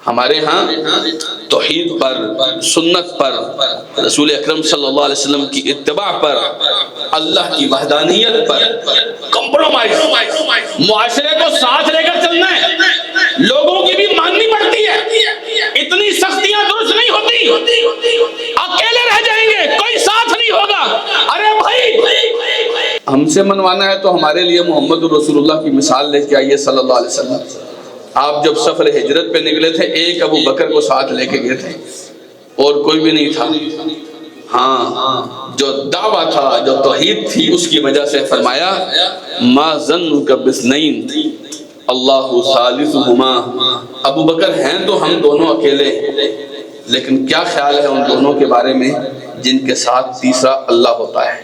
ہمارے ہاں توحید پر، سنت پر، رسول اکرم صلی اللہ علیہ وسلم کی اتباع پر، اللہ کی وحدانیت پر کمپرومائز، معاشرے کو ساتھ لے کر چلنا ہے، لوگوں کی بھی ماننی پڑتی ہے، اتنی سختیاں درست نہیں ہوتی، اکیلے رہ جائیں گے، کوئی ساتھ نہیں ہوگا، ارے بھائی ہم سے منوانا ہے تو ہمارے لیے محمد رسول اللہ کی مثال لے کے آئیے صلی اللہ علیہ وسلم۔ آپ جب سفر ہجرت پہ نکلے تھے ایک ابو بکر کو ساتھ لے کے گئے تھے اور کوئی بھی نہیں تھا، ہاں جو دعویٰ تھا، جو توحید تھی، اس کی وجہ سے فرمایا ما ظنک باثنین اللہ ثالثہما، ابو بکر ہیں تو ہم دونوں اکیلے، لیکن کیا خیال ہے ان دونوں کے بارے میں جن کے ساتھ تیسرا اللہ ہوتا ہے۔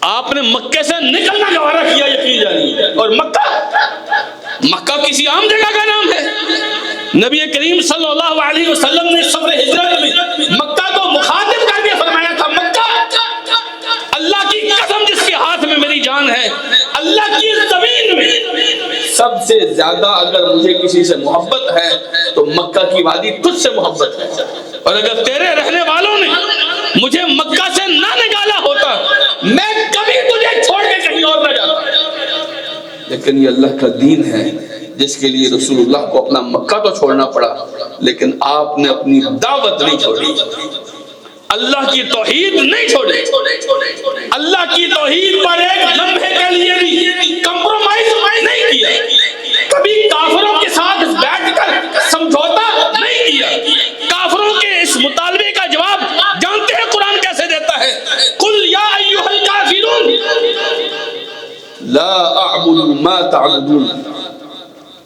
آپ نے مکے سے نکلنا گوارا کیا، یقین جانیے، اور مکہ کسی عام جگہ کا نام ہے؟ نبی کریم صلی اللہ علیہ وسلم نے سفر ہجرت میں مکہ کو مخاطب کر کے فرمایا تھا، مکہ اللہ کی قسم جس کے ہاتھ میں میری جان ہے، اللہ کی زمین میں سب سے زیادہ اگر مجھے کسی سے محبت ہے تو مکہ کی وادی تجھ سے محبت ہے، اور اگر تیرے رہنے والوں نے مجھے مکہ سے نہ نکالا ہوتا میں کبھی تجھے چھوڑ کے کہیں اور نہ جاتا، لیکن یہ اللہ کا دین ہے جس کے لیے رسول اللہ کو اپنا مکہ تو چھوڑنا پڑا، لیکن آپ نے اپنی دعوت نہیں چھوڑی، اللہ کی توحید نہیں چھوڑی، اللہ کی توحید پر ایک لمحے کے لیے بھی کمپرومائز نہیں کیا، کبھی کافروں کے ساتھ بیٹھ کر سمجھوتا نہیں کیا۔ کافروں کے اس مطالبے کا جواب جانتے ہیں قرآن کیسے دیتا ہے؟ قل یا ایھا الکافرون لا اعبد ما تعبدون،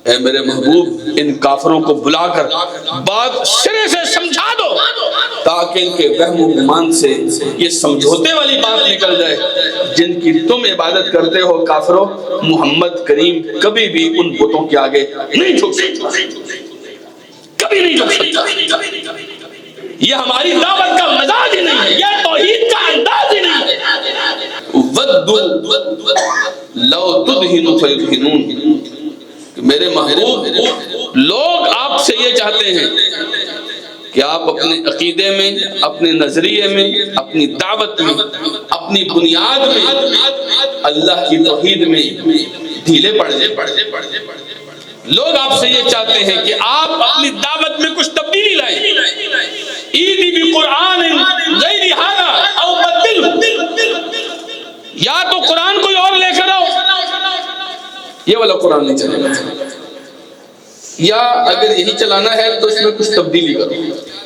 اے میرے محبوب ان کافروں کو بلا کر بات سرے سے سمجھا دو تاکہ ان کے وہم و گمان سے یہ سمجھوتے والی بات نکل جائے، جن کی تم عبادت کرتے ہو کافروں، محمد کریم کبھی بھی ان بتوں کے آگے نہیں جھک سکتا، کبھی نہیں جھک سکتا، یہ ہماری دعوت کا مزاج ہی نہیں ہے، یہ توحید کا انداز ہی نہیں ہے۔ وَدُّوا لَوْ تُدْهِنُ فَيُدْهِنُونَ، میرے محبوب لوگ آپ سے یہ چاہتے ہیں کہ آپ اپنے عقیدے میں، اپنے نظریے میں، اپنی دعوت میں، اپنی بنیاد میں، اللہ کی توحید میں ڈھیلے پڑ جائیں۔ لوگ آپ سے یہ چاہتے ہیں کہ آپ اپنی دعوت میں کچھ تبدیلی لائیں، ایدی بقرآن غیر ھذا او بدلہ، یا تو قرآن کوئی اور لے کر آؤ، یہ والا قرآن نہیں چلے گا، یا اگر یہی چلانا ہے تو اس میں کچھ تبدیلی کرو۔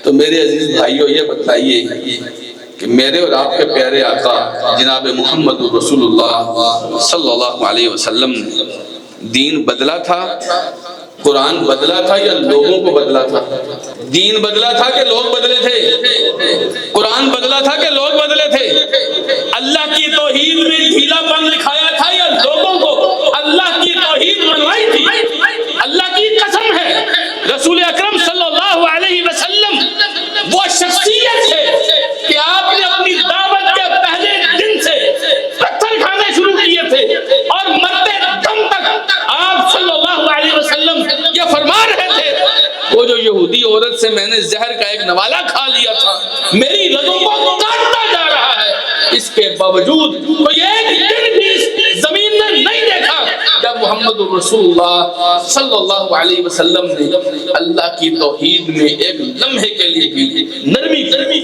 تو میرے عزیز بھائیوں یہ بتائیے کہ میرے اور آپ کے پیارے آقا جناب محمد رسول اللہ صلی اللہ علیہ وسلم نے دین بدلا تھا، قرآن بدلا تھا یا لوگوں کو بدلا تھا؟ دین بدلا تھا کہ لوگ بدلے تھے؟ قرآن بدلا تھا کہ لوگ بدلے تھے؟ اللہ کی توحید میں ڈھیلا پن دکھایا تھا یا لوگوں کو اللہ کی توحید منوائی تھی؟ اللہ کی قسم ہے رسول اکرم صلی اللہ علیہ وسلم وہ شخصیت ہے کہ آپ نے اپنی دعوت کے پہلے دن سے پتھر کھانے شروع کیے تھے اور مرتے دم تک آپ صلی اللہ علیہ وسلم یہ فرما رہے تھے، وہ جو یہودی عورت سے میں نے زہر کا ایک نوالہ کھا لیا تھا میری رگوں کو کاٹتا جا رہا ہے، اس کے باوجود کوئی ایک دن بھی اس زمین میں نہیں دیکھا جب محمد رسول اللہ صلی اللہ علیہ وسلم نے اللہ کی توحید میں ایک لمحے کے لیے بھی نرمی کی،